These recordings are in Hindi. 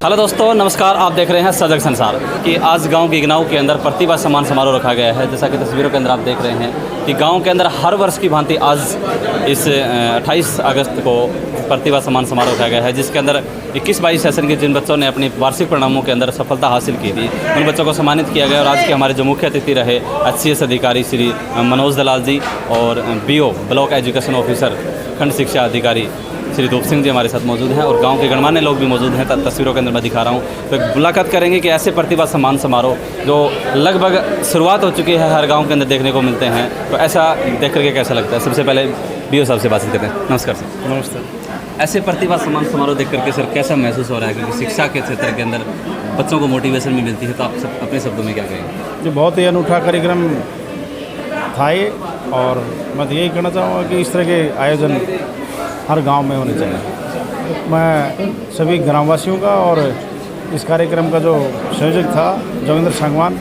हेलो दोस्तों, नमस्कार। आप देख रहे हैं सजग संसार कि आज गांव गिगनाऊ के अंदर प्रतिभा सम्मान समारोह रखा गया है। जैसा कि तस्वीरों के अंदर आप देख रहे हैं कि गांव के अंदर हर वर्ष की भांति आज इस 28 अगस्त को प्रतिभा सम्मान समारोह रखा गया है, जिसके अंदर 21-22 सेशन के जिन बच्चों ने अपनी वार्षिक परिणामों के अंदर सफलता हासिल की थी, उन बच्चों को सम्मानित किया गया। और आज के हमारे जो मुख्य अतिथि रहे HCS अधिकारी श्री मनोज दलाल जी और BO ब्लॉक एजुकेशन ऑफिसर खंड शिक्षा अधिकारी श्री रूप सिंह जी हमारे साथ मौजूद हैं और गांव के गणमान्य लोग भी मौजूद हैं। तस्वीरों के अंदर मैं दिखा रहा हूं, तो मुलाकात करेंगे कि ऐसे प्रतिभा सम्मान समारोह जो लगभग शुरुआत हो चुकी है, हर गांव के अंदर देखने को मिलते हैं, तो ऐसा देख करके कैसा लगता है। सबसे पहले BO साहब से बातचीत करते हैं। नमस्कार सर। नमस्ते। ऐसे प्रतिभा सम्मान समारोह देख करके सर कैसा महसूस हो रहा है, क्योंकि शिक्षा के क्षेत्र के अंदर बच्चों को मोटिवेशन भी मिलती है, तो आप सब अपने शब्दों में क्या कहेंगे? जो बहुत ही अनूठा कार्यक्रम था ये, और मैं तो यही कहना चाहूँगा कि इस तरह के आयोजन हर गांव में होने चाहिए। मैं सभी ग्रामवासियों का और इस कार्यक्रम का जो संयोजक था जोगिंदर सांगवान,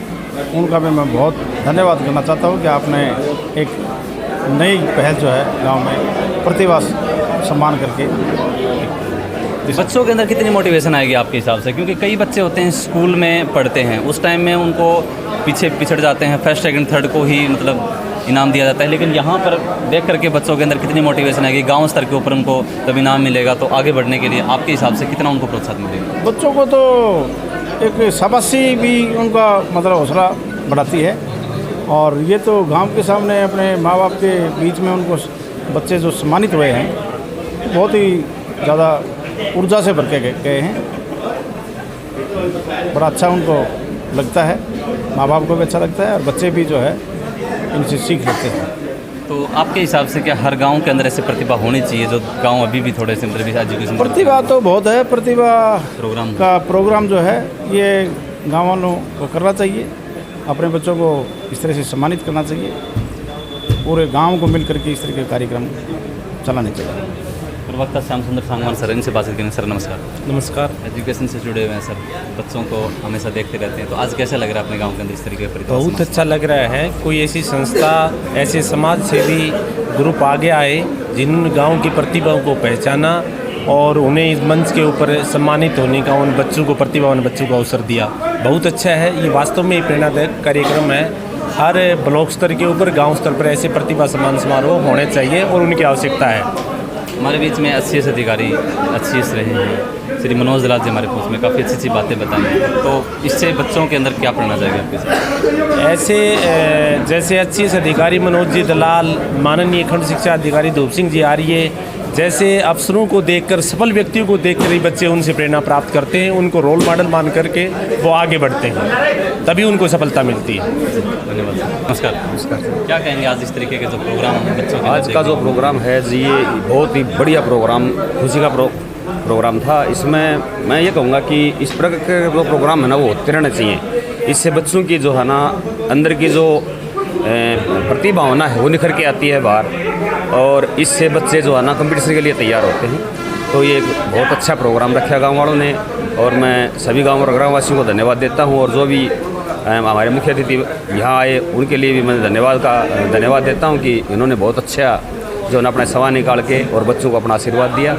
उनका भी मैं बहुत धन्यवाद करना चाहता हूँ कि आपने एक नई पहल जो है गांव में प्रतिभा सम्मान करके। बच्चों के अंदर कितनी मोटिवेशन आएगी आपके हिसाब से? क्योंकि कई बच्चे होते हैं स्कूल में पढ़ते हैं, उस टाइम में उनको पीछे पिछड़ जाते हैं, फर्स्ट सेकंड थर्ड को ही मतलब इनाम दिया जाता है, लेकिन यहाँ पर देख करके बच्चों के अंदर कितनी मोटिवेशन आएगी, गांव स्तर के ऊपर उनको जब इनाम मिलेगा तो आगे बढ़ने के लिए आपके हिसाब से कितना उनको प्रोत्साहन मिलेगा? बच्चों को तो एक शाबाशी भी उनका मतलब हौसला बढ़ाती है, और ये तो गांव के सामने अपने माँ बाप के बीच में उनको बच्चे जो सम्मानित हुए हैं बहुत ही ज़्यादा ऊर्जा से भर के गए हैं। बड़ा अच्छा उनको लगता है, माँ बाप को भी अच्छा लगता है, और बच्चे भी जो है इनसे सीख लेते हैं। तो आपके हिसाब से क्या हर गांव के अंदर ऐसे प्रतिभा होनी चाहिए, जो गांव अभी भी थोड़े से मतलब एजुकेशन? प्रतिभा तो बहुत है, प्रतिभा प्रोग्राम प्रोग्राम जो है ये गाँव वालों को करना चाहिए, अपने बच्चों को इस तरह से सम्मानित करना चाहिए, पूरे गांव को मिल करके इस तरह के कार्यक्रम चलाने चाहिए। प्रवक्ता श्याम सुंदर सांगवान सर, इनसे बातचीत करेंगे। सर नमस्कार। नमस्कार। एजुकेशन से जुड़े हुए हैं सर, बच्चों को हमेशा देखते रहते हैं, तो आज कैसा लग रहा है अपने गांव के अंदर इस तरीके का प्रतिभा? बहुत अच्छा लग रहा है। कोई ऐसी संस्था, ऐसे समाज सेवी ग्रुप आगे आए जिन्होंने गांव की प्रतिभाओं को पहचाना और उन्हें इस मंच के ऊपर सम्मानित होने का, उन बच्चों को, प्रतिभावान बच्चों को अवसर दिया। बहुत अच्छा है, ये वास्तव में प्रेरणादायक कार्यक्रम है। हर ब्लॉक स्तर के ऊपर, गाँव स्तर पर ऐसे प्रतिभा सम्मान समारोह होने चाहिए और उनकी आवश्यकता है। हमारे बीच में HCS अधिकारी HCS रहे हैं श्री मनोज दलाल जी, हमारे पास में काफ़ी अच्छी अच्छी बातें बताई हैं, तो इससे बच्चों के अंदर क्या प्रेरणा जाएगी आपके साथ? ऐसे जैसे HCS अधिकारी मनोज जी दलाल, माननीय खंड शिक्षा अधिकारी धूप सिंह जी आर्य जैसे अफसरों को देखकर, सफल व्यक्तियों को देखकर ही बच्चे उनसे प्रेरणा प्राप्त करते हैं, उनको रोल मॉडल मान करके वो आगे बढ़ते हैं, तभी उनको सफलता मिलती है। धन्यवाद। नमस्कार। नमस्कार। क्या कहेंगे आज इस तरीके के जो प्रोग्राम है बच्चों के? आज का जो प्रोग्राम है जी, ये बहुत ही बढ़िया प्रोग्राम, खुशी का प्रोग्राम था। इसमें मैं ये कहूँगा कि इस प्रकार के जो प्रोग्राम है ना, वो होते रहने चाहिए। इससे बच्चों की जो है ना अंदर की जो प्रतिभावना है वो निखर के आती है बाहर, और इससे बच्चे जो है ना कंपटीशन के लिए तैयार होते हैं। तो ये एक बहुत अच्छा प्रोग्राम रखा गाँव वालों ने, और मैं सभी ग्रामवासियों को धन्यवाद देता हूँ, और जो भी हमारे मुख्य अतिथि यहाँ आए उनके लिए भी मैं धन्यवाद देता हूँ कि इन्होंने बहुत अच्छा जो है अपना सवाल निकाल के और बच्चों को अपना आशीर्वाद दिया,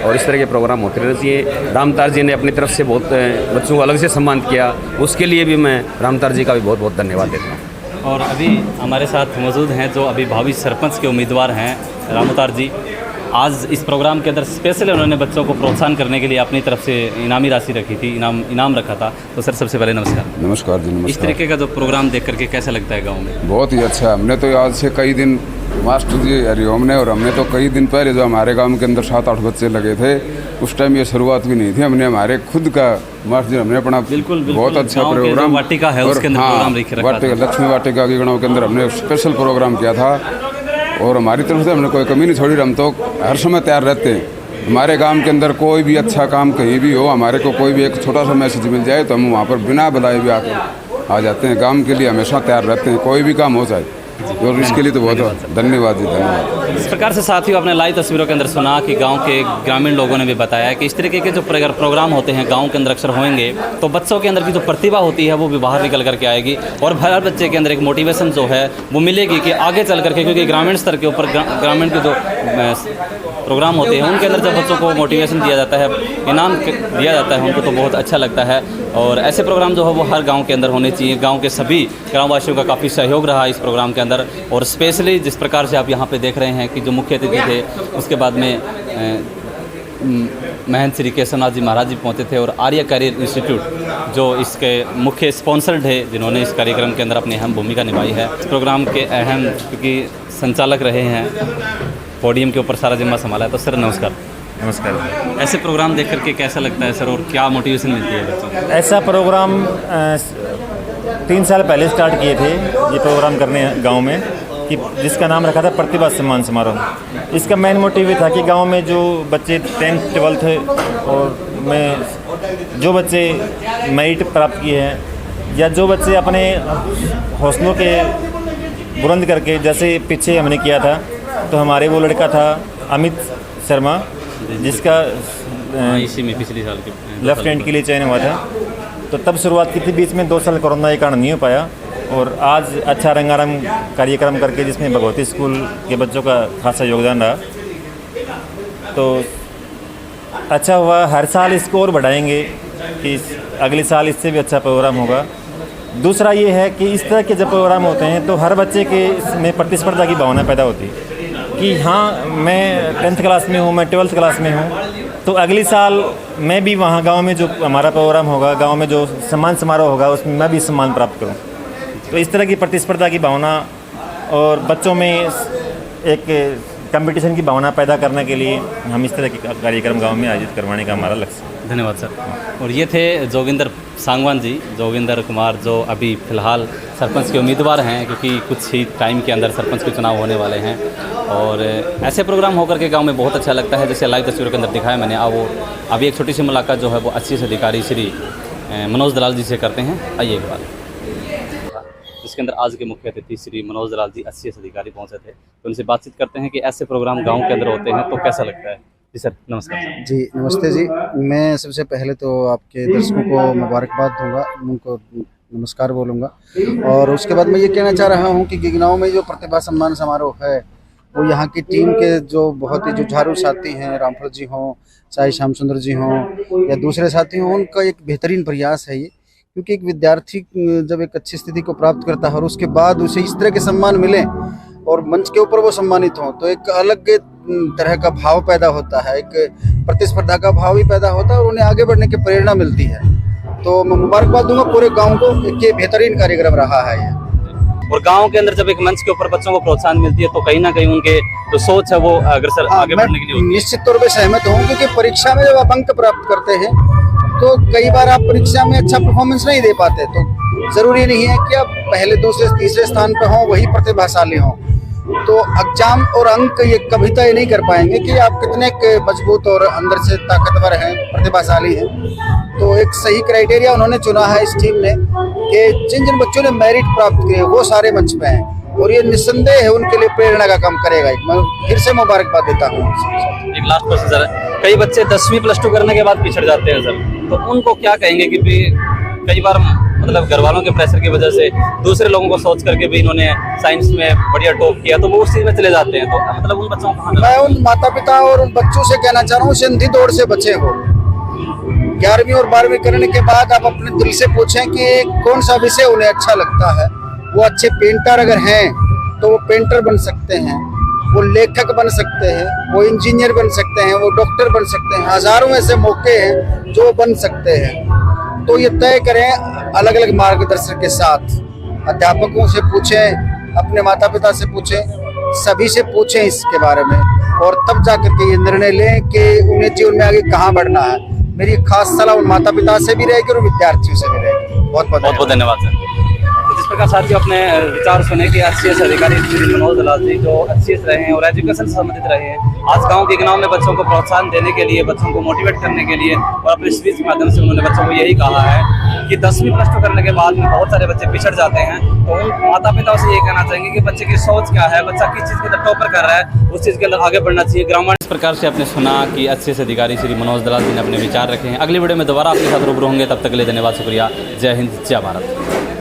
और इस तरह के प्रोग्राम होते रहने चाहिए। रामतार जी ने अपनी तरफ से बहुत बच्चों को अलग से सम्मानित किया, उसके लिए भी मैं रामतार जी का भी बहुत बहुत धन्यवाद देता हूँ। और अभी हमारे साथ मौजूद हैं जो अभी भावी सरपंच के उम्मीदवार हैं रामतार जी। आज इस प्रोग्राम के अंदर स्पेशल उन्होंने बच्चों को प्रोत्साहन करने के लिए अपनी तरफ से इनामी राशि रखी थी, इनाम रखा था। तो सर सबसे पहले नमस्कार। नमस्कार जी। नमस्कार। इस तरीके का जो प्रोग्राम देख करके कैसा लगता है गांव में? बहुत ही अच्छा। हमने तो आज से कई दिन मास्टर जी हरिओम ने, और हमने तो कई दिन पहले जो हमारे गांव के अंदर 7-8 बच्चे लगे थे, उस टाइम ये शुरुआत भी नहीं थी, हमने हमारे खुद का मास्टर जी हमने अपना बिल्कुल बहुत अच्छा प्रोग्राम वाटिका है उसके अंदर प्रोग्राम रखा था। लक्ष्मी वाटिका गिगनाऊ के अंदर हमने स्पेशल प्रोग्राम किया था, और हमारी तरफ से हमने कोई कमी नहीं छोड़ी। हम तो हर समय तैयार रहते हैं। हमारे गांव के अंदर कोई भी अच्छा काम कहीं भी हो, हमारे को कोई भी एक छोटा सा मैसेज मिल जाए तो हम वहाँ पर बिना बुलाए भी आ जाते हैं। काम के लिए हमेशा तैयार रहते हैं, कोई भी काम हो जाए। और इसके लिए तो बहुत धन्यवाद जी, धन्यवाद। इस प्रकार से साथियों आपने लाइव तस्वीरों के अंदर सुना कि गांव के ग्रामीण लोगों ने भी बताया कि इस तरीके के जो प्रोग्राम होते हैं गांव के अंदर अक्सर होंगे तो बच्चों के अंदर की जो प्रतिभा होती है वो भी बाहर निकल करके आएगी और हर बच्चे के अंदर एक मोटिवेशन जो है वो मिलेगी कि आगे चल करके, क्योंकि ग्रामीण स्तर के ऊपर ग्रामीण के जो प्रोग्राम होते हैं उनके अंदर जब बच्चों को मोटिवेशन दिया जाता है, इनाम दिया जाता है उनको, तो बहुत अच्छा लगता है। और ऐसे प्रोग्राम जो है वो हर गांव के अंदर होने चाहिए। गांव के सभी ग्रामवासियों का काफ़ी सहयोग रहा इस प्रोग्राम के अंदर, और स्पेशली जिस प्रकार से आप यहाँ पे देख रहे हैं कि जो मुख्य अतिथि थे उसके बाद में महंत श्री केशवनाथ जी महाराज जी पहुँचे थे, और आर्य करियर इंस्टीट्यूट जो इसके मुख्य स्पॉन्सर्ड है, जिन्होंने इस कार्यक्रम के अंदर अपनी अहम भूमिका निभाई है। इस प्रोग्राम के अहम क्योंकि संचालक रहे हैं, पोडियम के ऊपर सारा जिम्मा संभाला है। तो सर नमस्कार। नमस्कार। ऐसे प्रोग्राम देख करके कैसा लगता है सर, और क्या मोटिवेशन मिलती है बच्चों को? ऐसा प्रोग्राम 3 साल पहले स्टार्ट किए थे ये प्रोग्राम करने गांव में, कि जिसका नाम रखा था प्रतिभा सम्मान समारोह। इसका मेन मोटिव ये था कि गांव में जो बच्चे 10th 12th और में जो बच्चे मेरिट प्राप्त किए हैं, या जो बच्चे अपने हौसलों के बुलंद करके, जैसे पीछे हमने किया था तो हमारे वो लड़का था अमित शर्मा, जिसका इसी में पिछले साल के लेफ्टिनेंट के लिए चयन हुआ था। तो तब शुरुआत की थी, बीच में 2 साल कोरोना के कारण नहीं हो पाया, और आज अच्छा रंगारंग कार्यक्रम करके जिसमें भगवती स्कूल के बच्चों का खासा योगदान रहा, तो अच्छा हुआ। हर साल इसको और बढ़ाएंगे कि अगले साल इससे भी अच्छा प्रोग्राम होगा। दूसरा ये है कि इस तरह के जब प्रोग्राम होते हैं तो हर बच्चे के इसमें प्रतिस्पर्धा की भावना पैदा होती है कि हाँ, मैं 10th क्लास में हूँ, मैं 12th क्लास में हूँ, तो अगले साल मैं भी वहाँ गांव में जो हमारा प्रोग्राम होगा, गांव में जो सम्मान समारोह होगा, उसमें मैं भी सम्मान प्राप्त करूँ। तो इस तरह की प्रतिस्पर्धा की भावना और बच्चों में एक कंपटीशन की भावना पैदा करने के लिए हम इस तरह के कार्यक्रम गांव में आयोजित करवाने का हमारा लक्ष्य है। धन्यवाद सर। और ये थे जोगिंदर सांगवान जी, जोगिंदर कुमार, जो अभी फ़िलहाल सरपंच के उम्मीदवार हैं, क्योंकि कुछ ही टाइम के अंदर सरपंच के चुनाव होने वाले हैं। और ऐसे प्रोग्राम होकर के गांव में बहुत अच्छा लगता है, जैसे लाइव तस्वीरों के अंदर दिखाया मैंने। वो अभी एक छोटी सी मुलाकात जो है वो 80 अधिकारी श्री मनोज दलाल जी से करते हैं। आइए एक बार, जिसके अंदर आज के मुख्य अतिथि श्री मनोज दलाल जी 80 अधिकारी पहुँचे थे, तो उनसे बातचीत करते हैं कि ऐसे प्रोग्राम गाँव के अंदर होते हैं तो कैसा लगता है। जी सर नमस्कार। जी नमस्ते जी। मैं सबसे पहले तो आपके दर्शकों को मुबारकबाद दूंगा, उनको नमस्कार बोलूँगा, और उसके बाद मैं ये कहना चाह रहा हूँ कि गिगनाऊ में जो प्रतिभा सम्मान समारोह है वो यहाँ की टीम के जो बहुत ही जुझारू साथी हैं, रामफल जी हों, चाहे श्याम सुंदर जी हों या दूसरे साथी हों, उनका एक बेहतरीन प्रयास है ये। क्योंकि एक विद्यार्थी जब एक अच्छी स्थिति को प्राप्त करता है और उसके बाद उसे इस तरह के सम्मान मिले और मंच के ऊपर वो सम्मानित हों, तो एक अलग तरह का भाव पैदा होता है, एक प्रतिस्पर्धा का भाव भी पैदा होता है और उन्हें आगे बढ़ने की प्रेरणा मिलती है। तो मैं मुबारकबाद दूंगा पूरे गांव को कि बेहतरीन कार्यक्रम रहा है ये। और गांव के अंदर जब एक मंच के ऊपर बच्चों को प्रोत्साहन मिलती है तो कहीं ना कहीं उनके जो सोच है वो अग्रसर आगे बढ़ने के लिए होती है। निश्चित तौर पर सहमत हूँ, क्योंकि परीक्षा में जब आप अंक प्राप्त करते हैं तो कई बार आप परीक्षा में अच्छा परफॉर्मेंस नहीं दे पाते, तो जरूरी नहीं है कि आप पहले दूसरे तीसरे स्थान पर हों वही प्रतिभाशाली हों। तो एग्जाम और अंक ये कभी तय नहीं कर पाएंगे कि आप कितने मजबूत और अंदर से ताकतवर हैं, प्रतिभाशाली हैं। तो एक सही क्राइटेरिया उन्होंने चुना है इस टीम ने कि जिन जिन बच्चों ने मेरिट प्राप्त किए वो सारे मंच पे हैं, और ये निस्संदेह है उनके लिए प्रेरणा का काम करेगा। मैं फिर से मुबारकबाद देता हूँ। एक लास्ट क्वेश्चन सर, कई बच्चे 10वीं +2 करने के बाद पिछड़ जाते हैं सर, तो उनको क्या कहेंगे कि भी कई बार मतलब घर वालों के प्रेशर की वजह से दूसरे लोगों को सोच करके भी इन्होंने साइंस में बढ़िया टॉप किया तो वो उस चीज में चले जाते हैं, तो मतलब उन बच्चों को मैं उन माता पिता और उन बच्चों से कहना चाह रहा हूँ सिंधी दौड़ से बचे हो। 11वीं और 12वीं करने के बाद आप अपने दिल से पूछें कि कौन सा विषय उन्हें अच्छा लगता है। वो अच्छे पेंटर अगर हैं तो वो पेंटर बन सकते हैं, वो लेखक बन सकते हैं, वो इंजीनियर बन सकते हैं, वो डॉक्टर बन सकते हैं। हजारों ऐसे मौके हैं जो बन सकते हैं। तो ये तय करें अलग अलग मार्गदर्शक के साथ, अध्यापकों से पूछें, अपने माता पिता से पूछें, सभी से पूछें इसके बारे में, और तब जाकर के ये निर्णय लें कि उन्हें जीवन में आगे कहाँ बढ़ना है। मेरी खास सलाह उन माता पिता से भी रहेगी और विद्यार्थियों से भी रहेगी। बहुत बहुत धन्यवाद सर। प्रकार साथियों अपने विचार सुने कि एचसीएस अधिकारी श्री मनोज दलाल जी जो एचसीएस रहे हैं और एजुकेशन से संबंधित रहे हैं, आज गांव के गांव में बच्चों को प्रोत्साहन देने के लिए, बच्चों को मोटिवेट करने के लिए और अपने स्पीच के माध्यम से उन्होंने बच्चों को यही कहा है कि 10वीं प्लस 2 करने के बाद में बहुत सारे बच्चे पिछड़ जाते हैं। तो उन माता पिता से ये कहना चाहेंगे कि बच्चे की सोच क्या है, बच्चा किस चीज़ के अंदर टॉपर कर रहा है, उस चीज़ के अंदर आगे बढ़ना चाहिए। ग्रामीण इस प्रकार से आपने सुना कि एचसीएस अधिकारी श्री मनोज दलाल जी ने अपने विचार रखे हैं। अगली वीडियो में दोबारा आपके साथ रूबरू होंगे, तब तक के लिए धन्यवाद, शुक्रिया, जय हिंद, जय भारत।